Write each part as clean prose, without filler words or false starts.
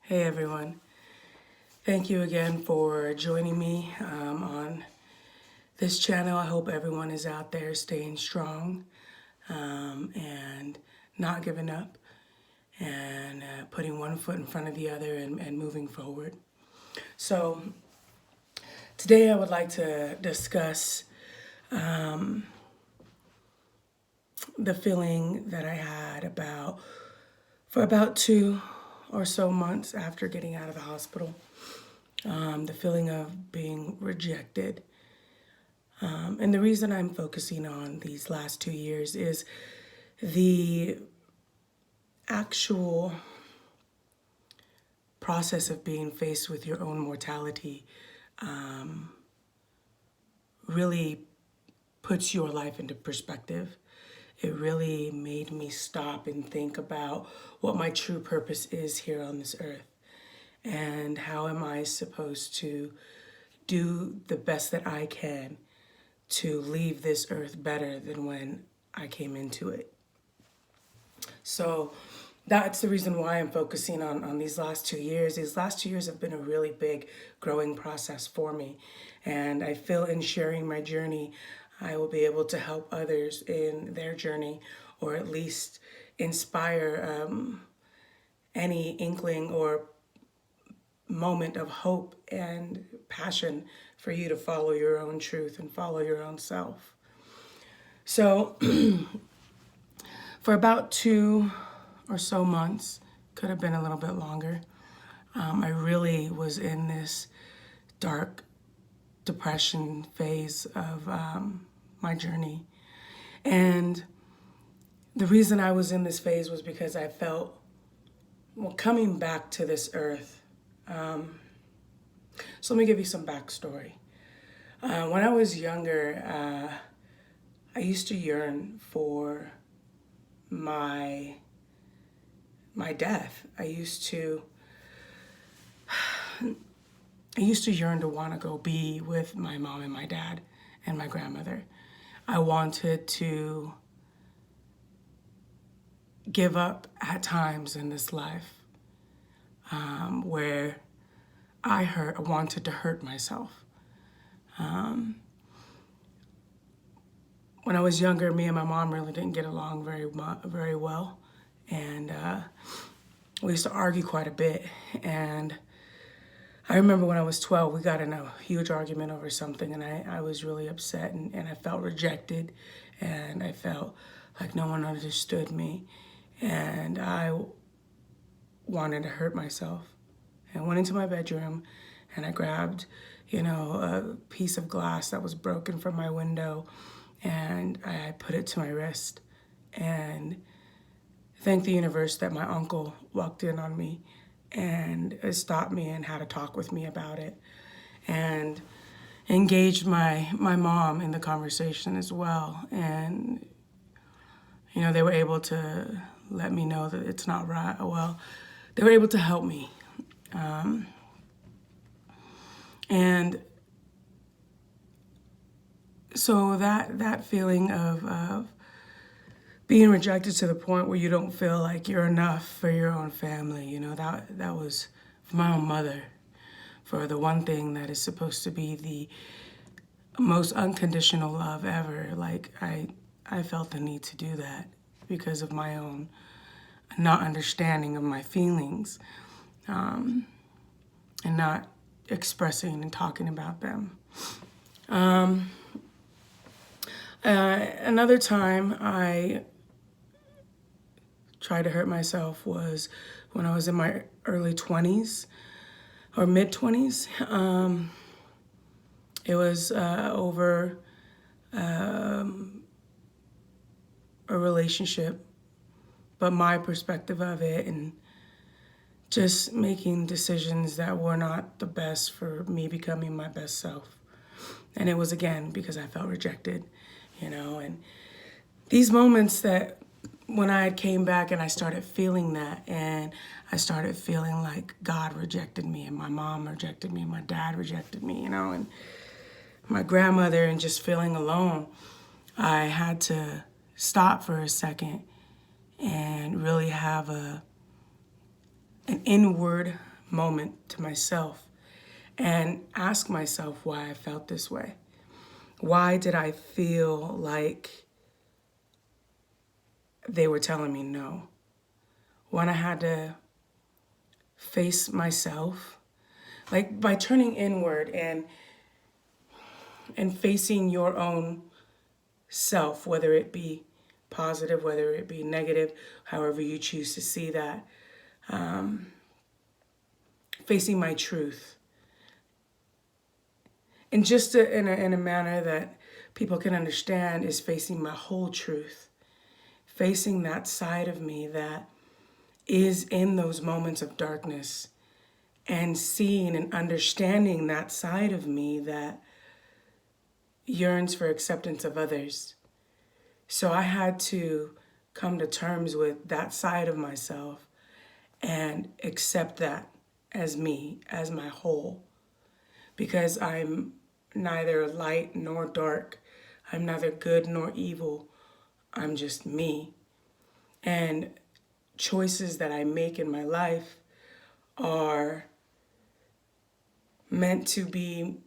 Hey everyone. Thank you again for joining me on this channel. I hope everyone is out there staying strong and not giving up and putting one foot in front of the other and moving forward. So today I would like to discuss the feeling that I had for about 2 or so months after getting out of the hospital. The feeling of being rejected. And the reason I'm focusing on these last 2 years is the actual process of being faced with your own mortality really puts your life into perspective. It really made me stop and think about what my true purpose is here on this earth and how am I supposed to do the best that I can to leave this earth better than when I came into it. So that's the reason why I'm focusing on these last 2 years. These last 2 years have been a really big growing process for me. And I feel in sharing my journey, I will be able to help others in their journey or at least inspire any inkling or moment of hope and passion for you to follow your own truth and follow your own self. So for about 2 or so months, could have been a little bit longer, I really was in this dark depression phase of my journey. And the reason I was in this phase was because I felt, coming back to this earth. So let me give you some backstory. When I was younger, I used to yearn for my death. I used to yearn to want to go be with my mom and my dad and my grandmother. I wanted to give up at times in this life where I wanted to hurt myself. When I was younger, me and my mom really didn't get along very well, and we used to argue quite a bit. And I remember when I was 12, we got in a huge argument over something, and I was really upset, and I felt rejected, and I felt like no one understood me, and I wanted to hurt myself. And I went into my bedroom, and I grabbed, a piece of glass that was broken from my window, and I put it to my wrist, and thanked the universe that my uncle walked in on me and stopped me and had a talk with me about it, and engaged my mom in the conversation as well. And they were able to let me know that it's not right. Well, they were able to help me, and so that feeling of being rejected to the point where you don't feel like you're enough for your own family, that was for my own mother, for the one thing that is supposed to be the most unconditional love ever. Like I felt the need to do that because of my own not understanding of my feelings, and not expressing and talking about them. Another time I tried to hurt myself was when I was in my early 20s or mid 20s. It was over a relationship, but my perspective of it, and just making decisions that were not the best for me becoming my best self. And it was, again, because I felt rejected, and these moments that when I came back and I started feeling that, and I started feeling like God rejected me, and my mom rejected me, and my dad rejected me, and my grandmother, and just feeling alone, I had to stop for a second and really have an inward moment to myself and ask myself why I felt this way. Why did I feel like they were telling me no? When I had to face myself, like by turning inward and facing your own self, whether it be positive, whether it be negative, however you choose to see that, facing my truth. And just in a manner that people can understand is facing my whole truth. Facing that side of me that is in those moments of darkness and seeing and understanding that side of me that yearns for acceptance of others. So I had to come to terms with that side of myself and accept that as me, as my whole. Because I'm neither light nor dark. I'm neither good nor evil. I'm just me. And choices that I make in my life are meant to be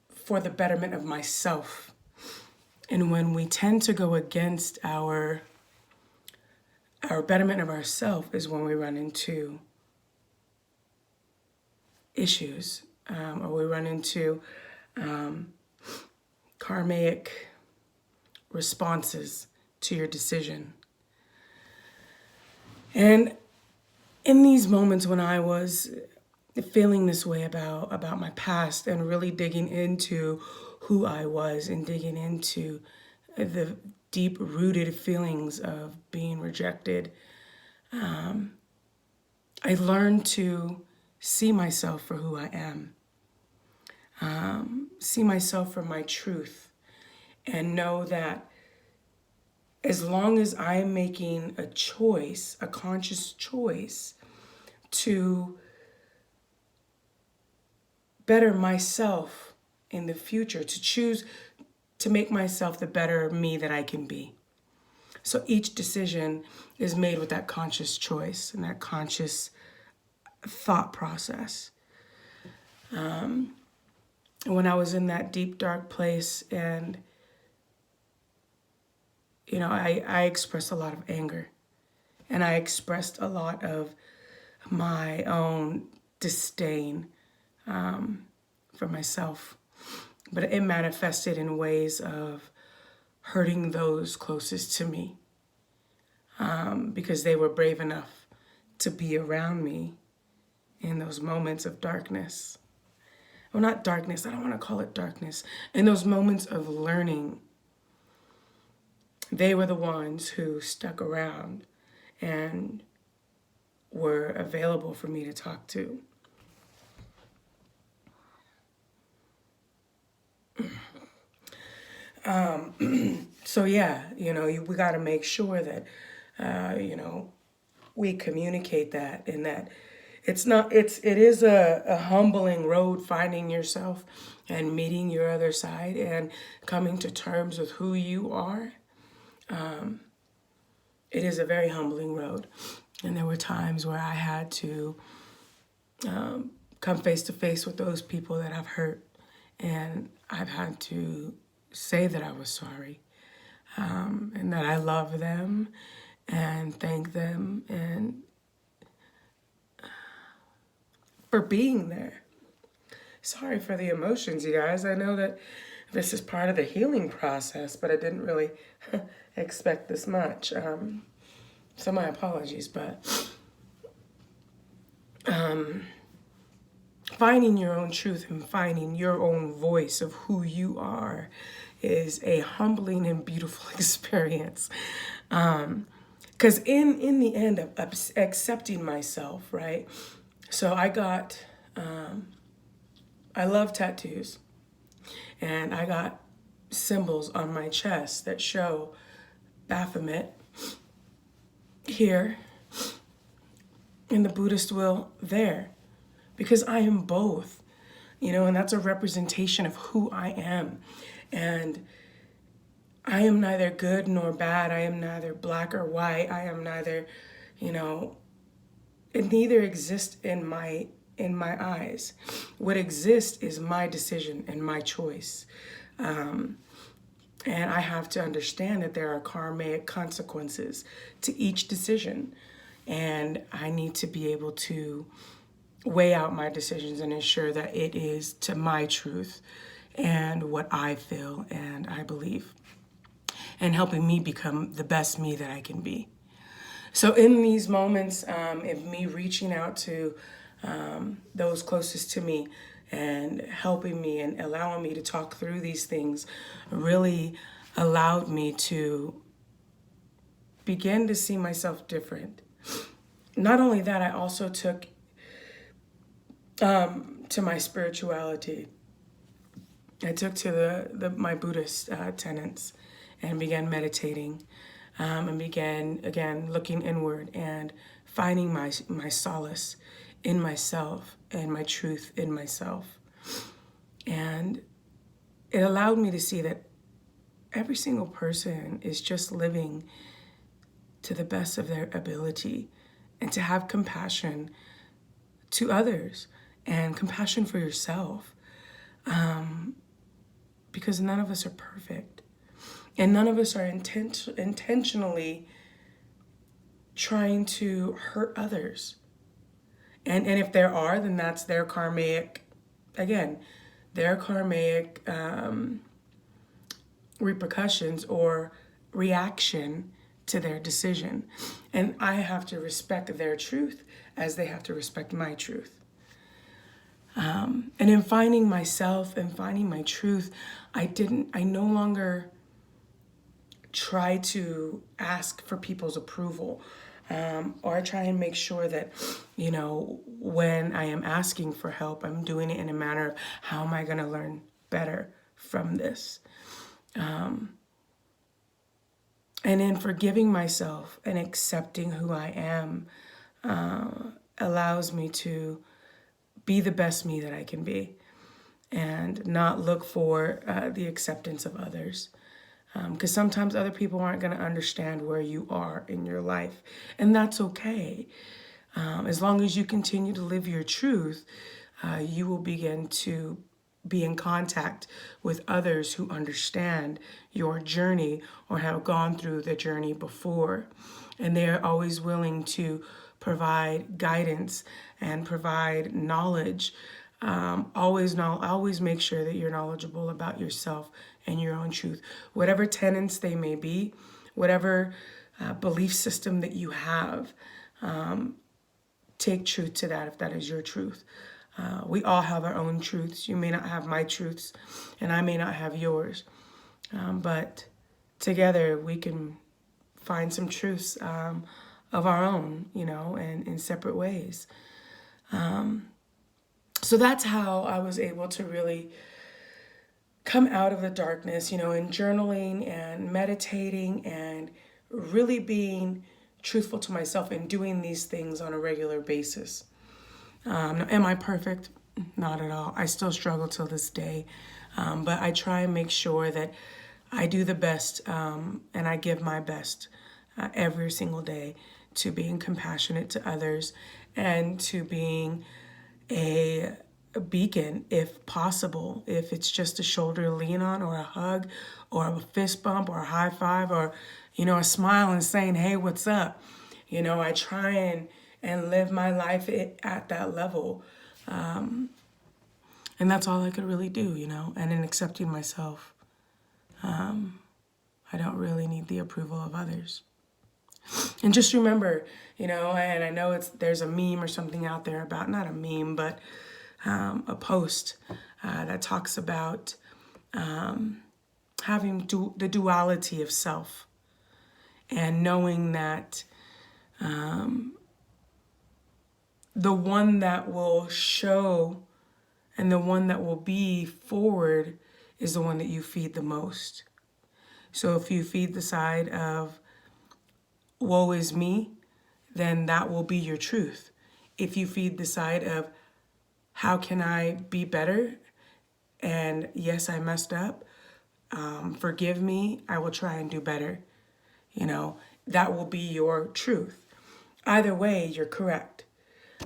for the betterment of myself. And when we tend to go against our betterment of ourself is when we run into issues, or we run into karmic responses to your decision. And in these moments when I was feeling this way about my past and really digging into who I was and digging into the deep-rooted feelings of being rejected, I learned to see myself for who I am, see myself for my truth, and know that as long as I'm making a choice, a conscious choice to better myself in the future, to choose to make myself the better me that I can be. So each decision is made with that conscious choice and that conscious thought process. When I was in that deep, dark place and I expressed a lot of anger, and I expressed a lot of my own disdain for myself. But it manifested in ways of hurting those closest to me, because they were brave enough to be around me in those moments of darkness. Well, not darkness, I don't want to call it darkness. In those moments of learning, they were the ones who stuck around and were available for me to talk to. So yeah, we got to make sure that, we communicate that, and that it is a humbling road, finding yourself and meeting your other side and coming to terms with who you are. It is a very humbling road. And there were times where I had to come face to face with those people that I've hurt. And I've had to say that I was sorry, and that I love them and thank them and for being there. Sorry for the emotions, you guys. I know that this is part of the healing process, but I didn't really expect this much. So my apologies, but finding your own truth and finding your own voice of who you are is a humbling and beautiful experience. Because in the end of accepting myself, right? So I love tattoos, and I got symbols on my chest that show Baphomet here and the Buddhist will there, because I am both, and that's a representation of who I am. And I am neither good nor bad. I am neither black or white. I am neither, it neither exists in my eyes. What exists is my decision and my choice. And I have to understand that there are karmic consequences to each decision. And I need to be able to weigh out my decisions and ensure that it is to my truth and what I feel and I believe, and helping me become the best me that I can be. So in these moments of me reaching out to those closest to me and helping me and allowing me to talk through these things really allowed me to begin to see myself different. Not only that, I also took to my spirituality. I took to my Buddhist tenets and began meditating and began, again, looking inward and finding my solace in myself and my truth in myself. And it allowed me to see that every single person is just living to the best of their ability, and to have compassion to others and compassion for yourself, because none of us are perfect, and none of us are intentionally trying to hurt others. And if there are, then that's their karmic, again, their karmic repercussions or reaction to their decision. And I have to respect their truth as they have to respect my truth. And in finding myself and finding my truth, I no longer try to ask for people's approval. Or I try and make sure that, when I am asking for help, I'm doing it in a manner of how am I going to learn better from this? And in forgiving myself and accepting who I am allows me to be the best me that I can be and not look for the acceptance of others. Because sometimes other people aren't going to understand where you are in your life. And that's okay. As long as you continue to live your truth, you will begin to be in contact with others who understand your journey or have gone through the journey before. And they're always willing to provide guidance and provide knowledge. Always make sure that you're knowledgeable about yourself and your own truth. Whatever tenets they may be, whatever belief system that you have, take truth to that if that is your truth. We all have our own truths. You may not have my truths, and I may not have yours. But together we can find some truths of our own, and in separate ways. So that's how I was able to really come out of the darkness, in journaling and meditating and really being truthful to myself and doing these things on a regular basis. Am I perfect? Not at all. I still struggle till this day. But I try and make sure that I do the best and I give my best every single day to being compassionate to others and to being a beacon if possible. If it's just a shoulder to lean on or a hug or a fist bump or a high five or, a smile and saying, hey, what's up? I try and live my life at that level. And that's all I could really do, and in accepting myself. I don't really need the approval of others. And just remember, and I know there's a meme or something out there about, not a meme, but a post that talks about having the duality of self and knowing that the one that will show and the one that will be forward is the one that you feed the most. So if you feed the side of woe is me, then that will be your truth. If you feed the side of how can I be better, and yes, I messed up, forgive me, I will try and do better, that will be your truth. Either way, you're correct.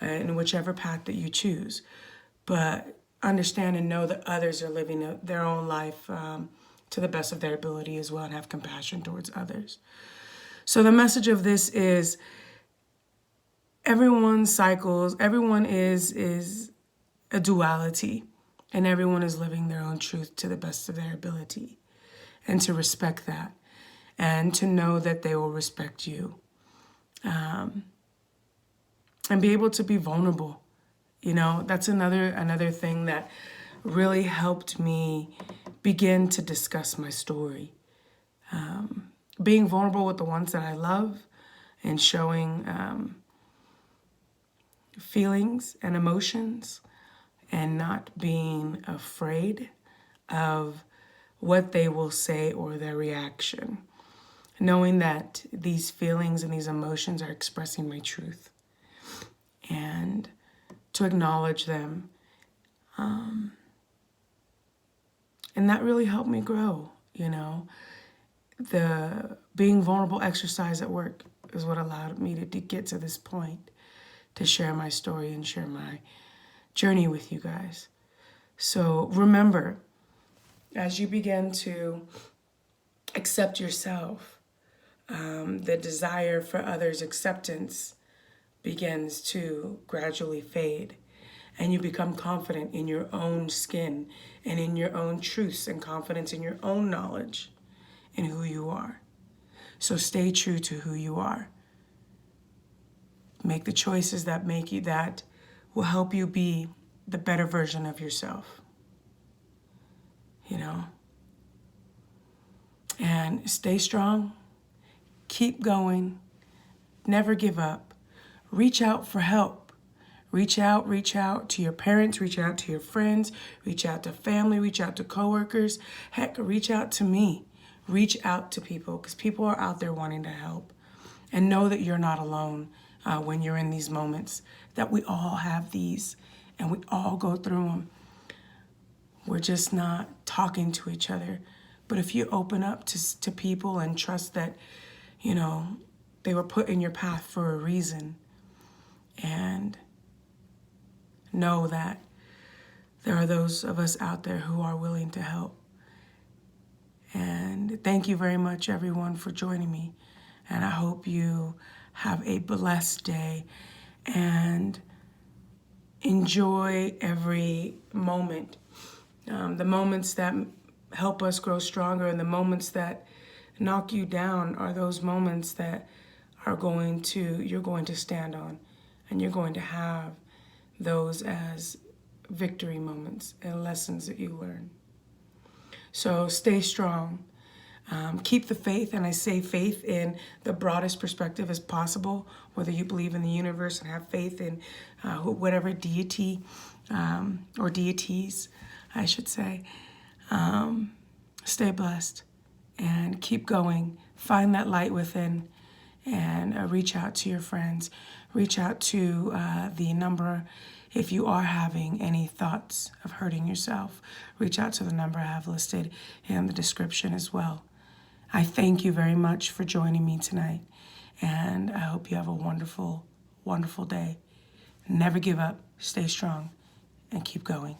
in whichever path that you choose. But understand and know that others are living their own life to the best of their ability as well, and have compassion towards others. So the message of this is everyone's cycles, everyone is a duality, and everyone is living their own truth to the best of their ability. And to respect that, and to know that they will respect you. And be able to be vulnerable. You know, that's another thing that really helped me begin to discuss my story. Being vulnerable with the ones that I love, and showing feelings and emotions, and not being afraid of what they will say or their reaction. Knowing that these feelings and these emotions are expressing my truth, and to acknowledge them. And that really helped me grow, you know. The being vulnerable exercise at work is what allowed me to get to this point, to share my story and share my journey with you guys. So remember, as you begin to accept yourself, the desire for others' acceptance begins to gradually fade, and you become confident in your own skin and in your own truths, and confidence in your own knowledge and who you are. So stay true to who you are. Make the choices that will help you be the better version of yourself. You know? And stay strong. Keep going. Never give up. Reach out for help. Reach out to your parents, reach out to your friends, reach out to family, reach out to coworkers. Heck, reach out to me. Reach out to people, because people are out there wanting to help. And know that you're not alone when you're in these moments, that we all have these, and we all go through them. We're just not talking to each other. But if you open up to people and trust that, you know, they were put in your path for a reason, and know that there are those of us out there who are willing to help. And thank you very much, everyone, for joining me. And I hope you have a blessed day and enjoy every moment. The moments that help us grow stronger, and the moments that knock you down are those moments that you're going to stand on, and you're going to have those as victory moments and lessons that you learn. So stay strong. Keep the faith, and I say faith in the broadest perspective as possible, whether you believe in the universe and have faith in whatever deity or deities, I should say. Stay blessed and keep going. Find that light within, and reach out to your friends. Reach out to the number. If you are having any thoughts of hurting yourself, reach out to the number I have listed in the description as well. I thank you very much for joining me tonight, and I hope you have a wonderful, wonderful day. Never give up, stay strong, and keep going.